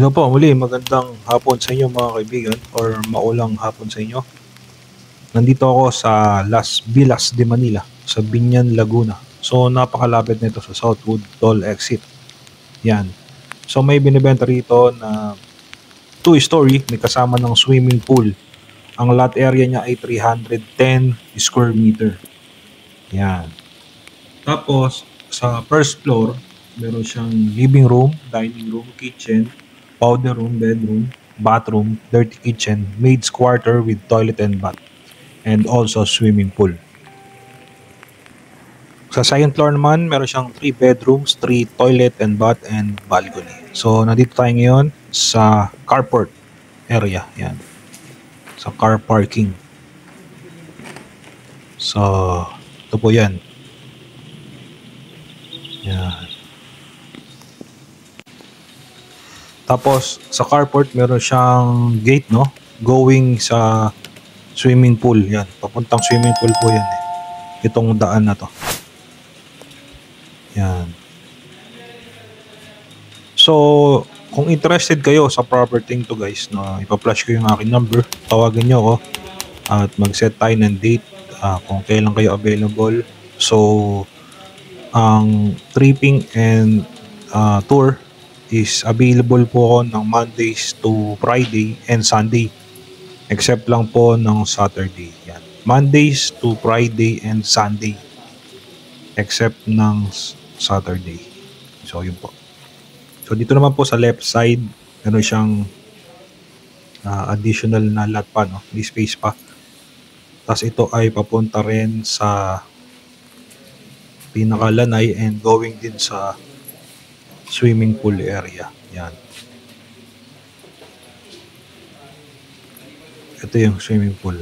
Hello po, muli magandang hapon sa inyo mga kaibigan or maulang hapon sa inyo. Nandito ako sa Las Villas de Manila, sa Binyan, Laguna. So napakalapit nito sa Southwood Toll Exit. Yan. So may binibenta rito na 2-story, may kasama ng swimming pool. Ang lot area niya ay 310 square meter. Yan. Tapos sa first floor, meron siyang living room, dining room, kitchen, powder room, bedroom, bathroom, dirty kitchen, maid's quarter with toilet and bath, and also swimming pool. Sa second floor naman, meron siyang 3 bedrooms, 3 toilet and bath, and balcony. So, nandito tayo ngayon sa carport area. Yan. Sa car parking. So, ito po yan. Yan. Tapos sa carport meron siyang gate, no, going sa swimming pool. Yan, papuntang swimming pool po yan eh. Itong daan na to. Yan. So kung interested kayo sa property to guys, no, ipa-flash ko yung aking number, tawagan nyo ako at mag-set tayo ng date kung kailan kayo available. So ang tripping and tour is available po ako ng Mondays to Friday and Sunday, except lang po ng Saturday. Yan. Mondays to Friday and Sunday, except ng Saturday. So yun po. So dito naman po sa left side, meron siyang additional na lot pa, no? May space pa. Tapos ito ay papunta rin sa pinakalanay and going din sa swimming pool area. Yan. Ito yung swimming pool.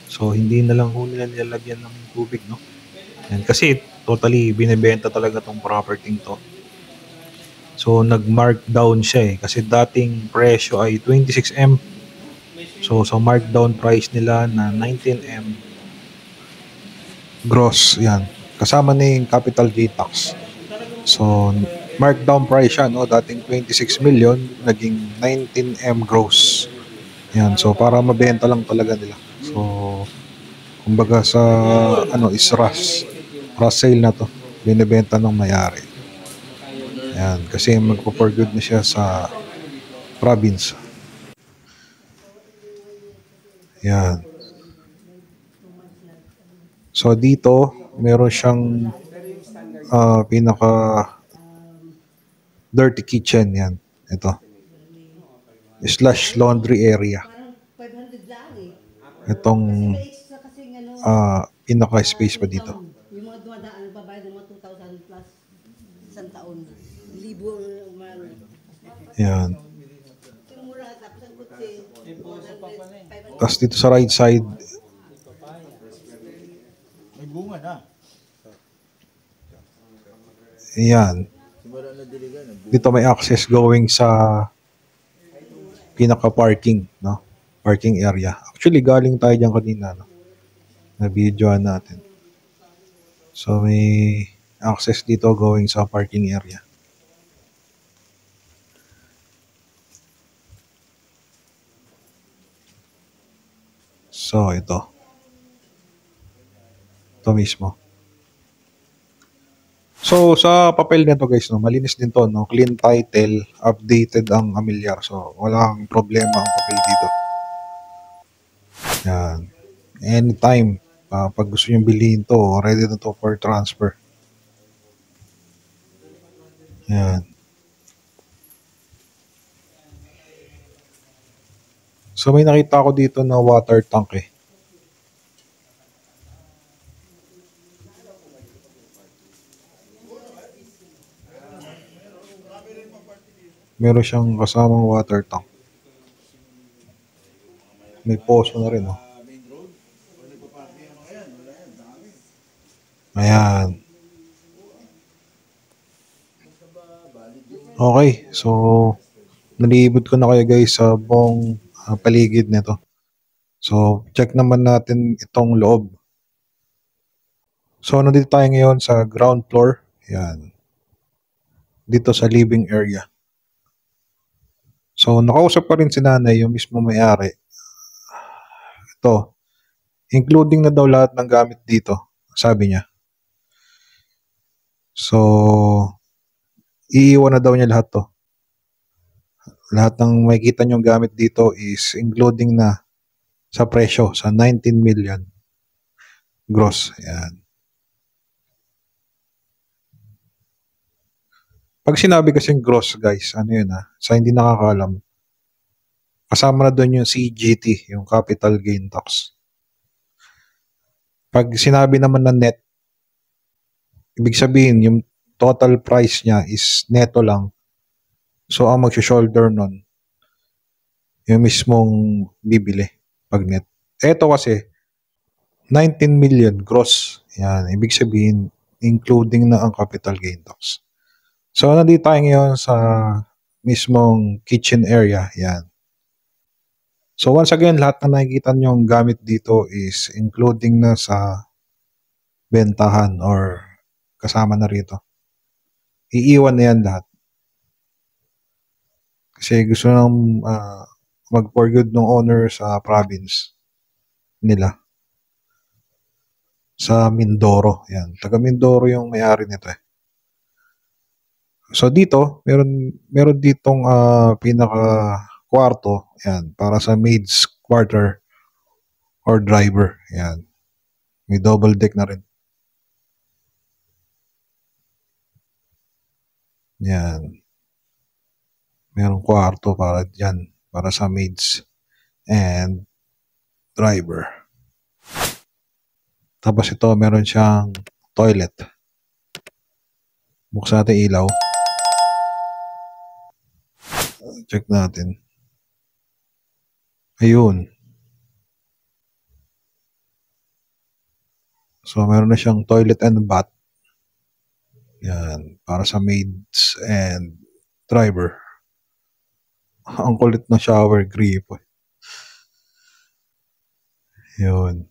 So hindi na lang nila nilalagyan ng tubig, no? Yan. Kasi totally binebenta talaga tong property to. So nag-markdown siya eh. Kasi dating presyo ay 26M. So sa markdown price nila na 19M gross. Yan. Kasama na yung capital gain tax. So, markdown price siya, no? Dating 26 million, naging 19M gross. Yan. So, para mabenta lang talaga nila. So, kumbaga sa, is rush sale na to. Binibenta ng mayari. Yan. Kasi magpo-for good na siya sa province. Yan. So, dito, meron siyang pinaka dirty kitchen. Yan, ito / laundry area. Itong pinaka space pa dito. Yung mga dumadaan nagbabayad ng mga 2,000 plus isang taon. Libo ang yan. Tapos dito sa right side, may bunga na. yan. Dito may access going sa pinaka parking, no? Parking area. Actually galing tayo diyan kanina, no? Na videoan natin. So may access dito going sa parking area. So ito mismo. So, sa papel nito guys, no, malinis din to, no? Clean title, updated ang amilyar. So, walang problema ang papel dito. Yan. Anytime, pag gusto nyo bilhin to, ready na to for transfer. Yan. So, may nakita ko dito na water tank eh. Meron siyang kasamang water tank. May poso na rin, oh. Ayan. Okay, so nalibot ko na kayo guys sa buong paligid nito. So, check naman natin itong loob. So, nandito tayo ngayon sa ground floor. Yan. Dito sa living area. So, nakausap pa rin si nanay, yung mismo may-ari. Ito, including na daw lahat ng gamit dito, sabi niya. So, iiwan na daw niya lahat to. Lahat ng makikita niyong gamit dito is including na sa presyo, sa 19 million gross. Yan. Pag sinabi kasing gross, guys, ano yun sa hindi nakakaalam, kasama na doon yung CGT, yung capital gain tax. Pag sinabi naman na net, ibig sabihin yung total price niya is neto lang. So, ang mag-shoulder nun, yung mismong bibili pag net. Eto kasi, 19 million gross. Yan, ibig sabihin, including na ang capital gain tax. So, nandito tayo ngayon sa mismong kitchen area. Yan. So, once again, lahat na nakikita nyong gamit dito is including na sa bentahan or kasama na rito. Iiwan na yan lahat. Kasi gusto nang mag-for good ng owner sa province nila. Sa Mindoro. Yan. Taga Mindoro yung may-ari nito eh. So dito, meron ditong pinaka kwarto, yan, para sa maid's quarter or driver, yan. May double deck na rin. Yan. Merong kwarto para diyan, para sa maids and driver. Tapos ito, meron siyang toilet. Buksan natin ilaw. Check natin. Ayun. So, meron na siyang toilet and bath. Yan. Para sa maids and driver. Ang kulit na shower grip. Yun.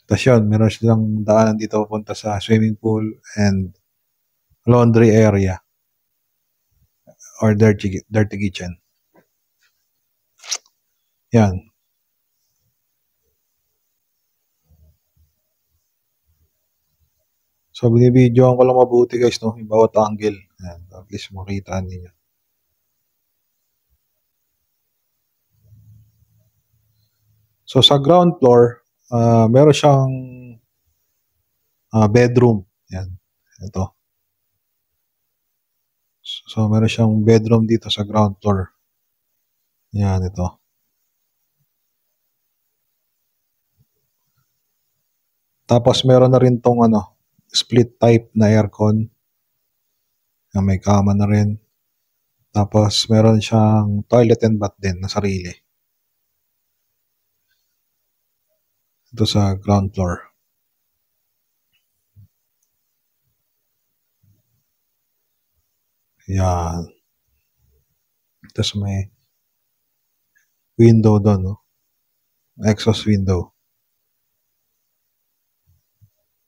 Tapos yun, meron silang daanan dito papunta sa swimming pool and laundry area or dirty kitchen. Yan. So, binibidyoan ko lang mabuti guys, no? Yung bawat angle. Yan. At least makita ninyo. So, sa ground floor, meron siyang bedroom. Yan. Ito. So, meron siyang bedroom dito sa ground floor. Yan, ito. Tapos, meron na rin tong split type na aircon. Yan, may kama na rin. Tapos, meron siyang toilet and bath din na sarili. Ito sa ground floor. Yan. Tapos may window doon, no? Exhaust window.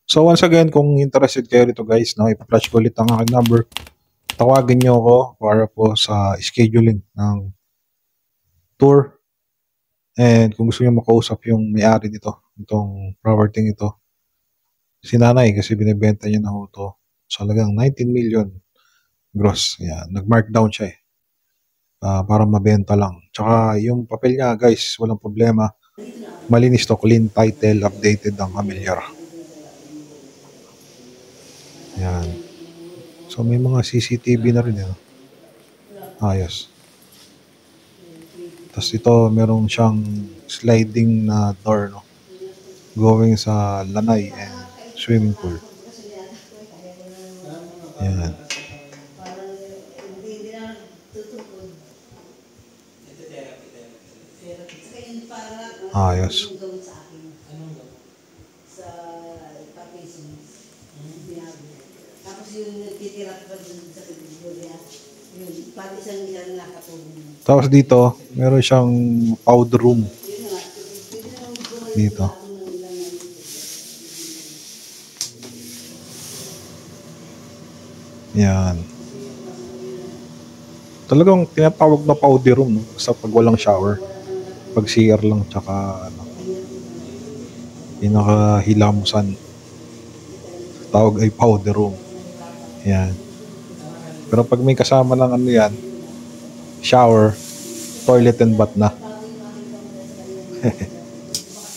So once again, kung interested kayo dito guys, no, ipa-flash ko ulit ang aking number. Tawagin nyo ako para po sa scheduling ng tour. And kung gusto nyo makausap yung may-ari nito, itong property ito, si nanay kasi binibenta niya na ito sa halagang 19 million gross. Yan. Nag-markdown siya eh. Para mabenta lang. Tsaka yung papel niya guys, walang problema. Malinis to, clean title, updated ang familiar. Yan. So may mga CCTV na rin yan. Ayos. Tapos ito, meron siyang sliding na door, no? Going sa lanay and swimming pool. Yan. Ayos. Tapos yung titira pa dun sa Victoria. Yun, pag isang nakatulong. Tapos dito, meron siyang powder room Yun nga, pwede naman gumawa yung dito. plato ng ilang ano. Yan. Talagang tinatawag na powder room, no? Basta pag walang shower. Pag CR lang, tsaka ano, pinakahilamusan. Tawag ay powder room. Yan. Pero pag may kasama ng ano yan, shower, toilet and bath na.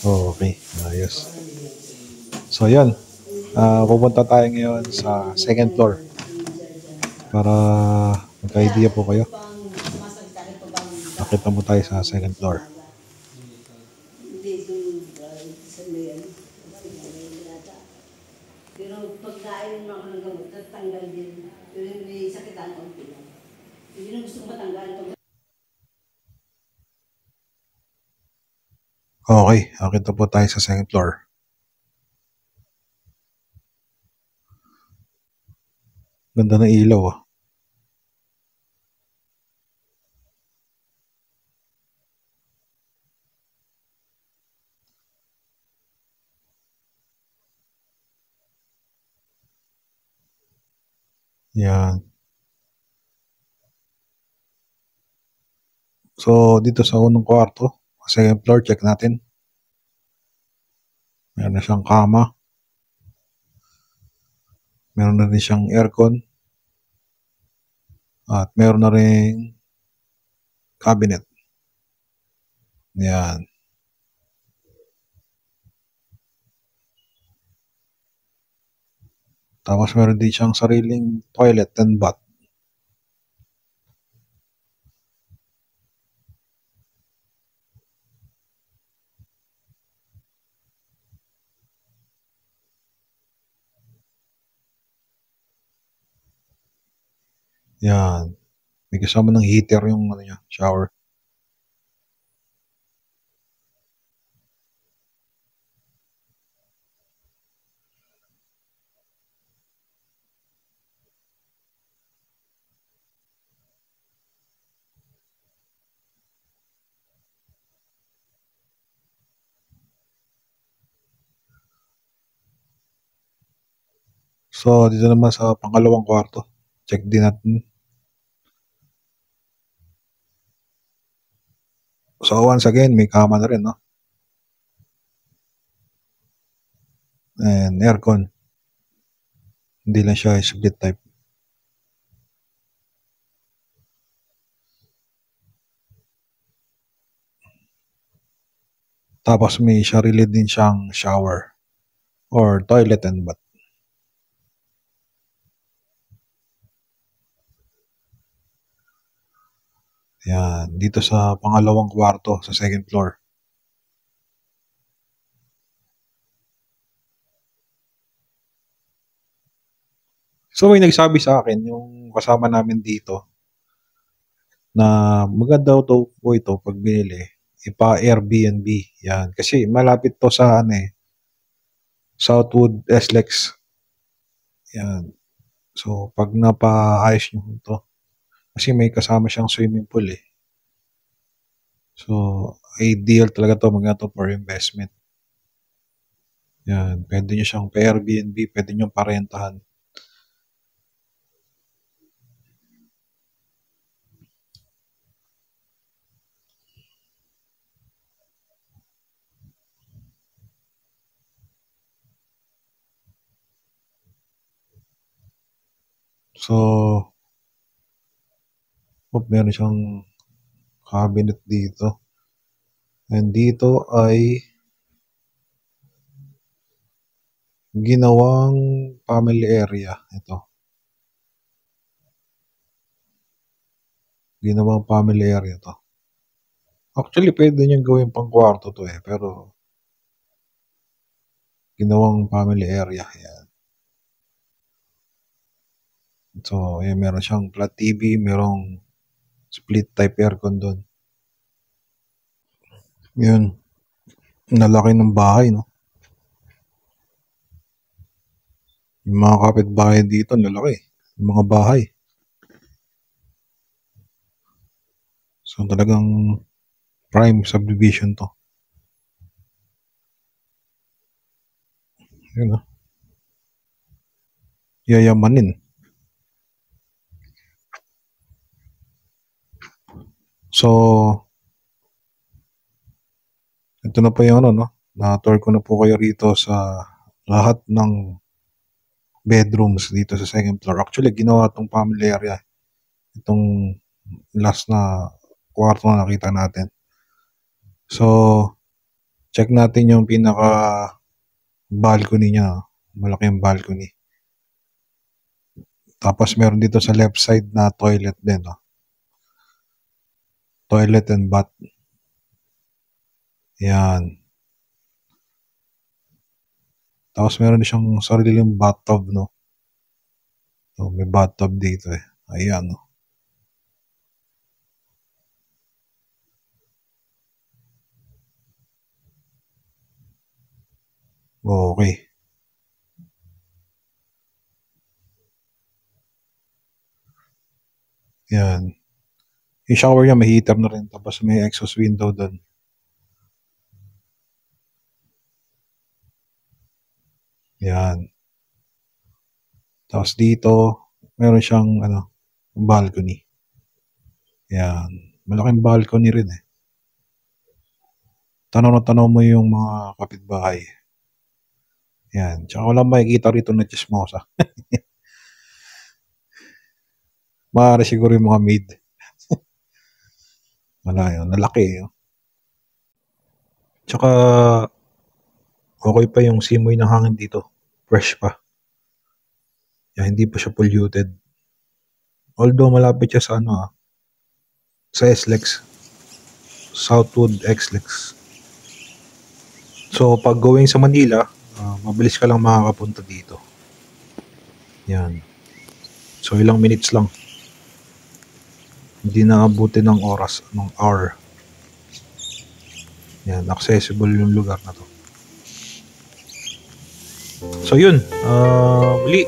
Okay, ayos. So yan, pupunta tayo ngayon sa second floor para magka-idea po kayo. Nakita mo tayo sa second floor. Hindi, dun, sa may ano, pero pagkain mo ako ng gamot, tatanggal din. Pero may sakitan ko. Hindi na gusto ko matanggal. Okay, nakita po tayo sa second floor. Ganda ng ilaw ah. Yan. So, dito sa unang kwarto, second floor, check natin. Meron na siyang kama. Meron na rin siyang aircon. At meron na rin cabinet. Yan. Tapos meron din siyang sariling toilet and bath. Yan. May kasama ng heater yung ano niya, shower. So, dito naman sa pangalawang kwarto. Check din natin. So, once again, may kama na rin, no? And aircon. Hindi lang siya split type. Tapos may sarili din siyang shower or toilet and bath. Yan, dito sa pangalawang kwarto sa second floor. So may nagsabi sa akin yung kasama namin dito na maganda daw po ito pag binili, ipa-Airbnb. Yan, kasi malapit to sa ano eh, Southwood SLEX. Yan. So pag napaayos nyo ito, kasi may kasama siyang swimming pool eh. So ideal talaga to, maganda to for investment. Yan, pwede nyo siyang pa-Airbnb, pwede nyo parentahan. So, meron siyang cabinet dito. And dito ay ginawang family area. Ito. Ginawang family area to. Actually, pwede niyang gawin pang kwarto to eh. Pero, ginawang family area. Yan. So, yan, meron siyang flat TV, merong split type aircon doon. Yun. Nalaki ng bahay, no? Yung mga kapitbahay dito, lalaki. Yung mga bahay. So talagang prime subdivision to. Yun o. Yayamanin. So, ito na po yung ano, no? Na-tour ko na po kayo rito sa lahat ng bedrooms dito sa second floor. Actually, ginawa itong family area. Itong last na kwarto na nakita natin. So, check natin yung pinaka balcony niya. Malaki yung balcony. Tapos meron dito sa left side na toilet din. No? Toilet and bath. Yan. Tapos meron siyang sariling bathtub, no? So, may bathtub dito eh. Ayan, no? Okay. Yan. Yung shower niya, may heater na rin. Tapos may exhaust window doon. Yan. Tapos dito, meron siyang balcony. Yan. Malaking balcony rin eh. Tanaw na tanaw mo yung mga kapitbahay. Yan. Tsaka wala makikita rito na chismosa. Maaari siguro yung mga maid. Wala yun. Nalaki yun. Tsaka okay pa yung simoy ng hangin dito. Fresh pa. Yan, hindi pa siya polluted. Although malapit siya sa sa SLEX. Southwood XLEX. So pag going sa Manila, mabilis ka lang makakapunta dito. Yan. So ilang minutes lang. Hindi naabutin ng oras, ng hour. Yan, accessible yung lugar na to. So yun, muli,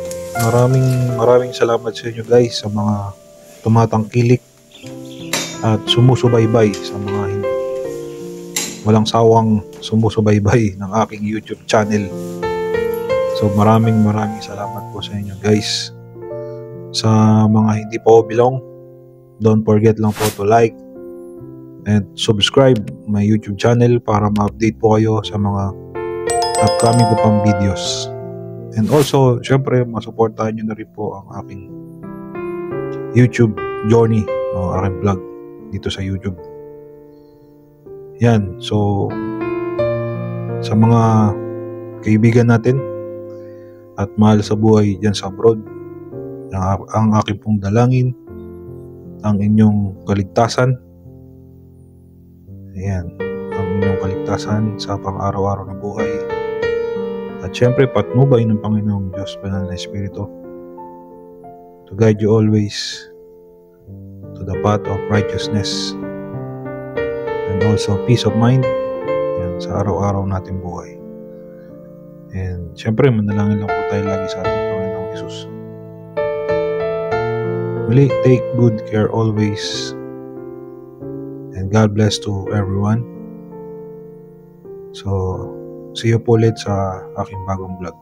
maraming salamat sa inyo guys sa mga tumatangkilik at sumusubaybay sa mga walang sawang sumusubaybay ng aking YouTube channel. So maraming salamat po sa inyo guys. Sa mga hindi pa belong, don't forget lang po to like and subscribe my YouTube channel para ma-update po kayo sa mga upcoming ko pang videos. And also, syempre, masuportahan nyo na rin po ang aking YouTube journey, aking vlog dito sa YouTube. Yan, so sa mga kaibigan natin at mahal sa buhay dyan sa abroad, ang aking pong dalangin, ang inyong kaligtasan. Ayan, ang inyong kaligtasan sa pang-araw-araw na buhay. At syempre, patnubay ng Panginoong Diyos, Banal na Espiritu, to guide you always to the path of righteousness and also peace of mind yan, sa araw-araw nating buhay. And syempre, manalangin lang po tayo lagi sa ating Panginoong Jesus. Muli, take good care always. And God bless to everyone. So, see you po ulit sa aking bagong vlog.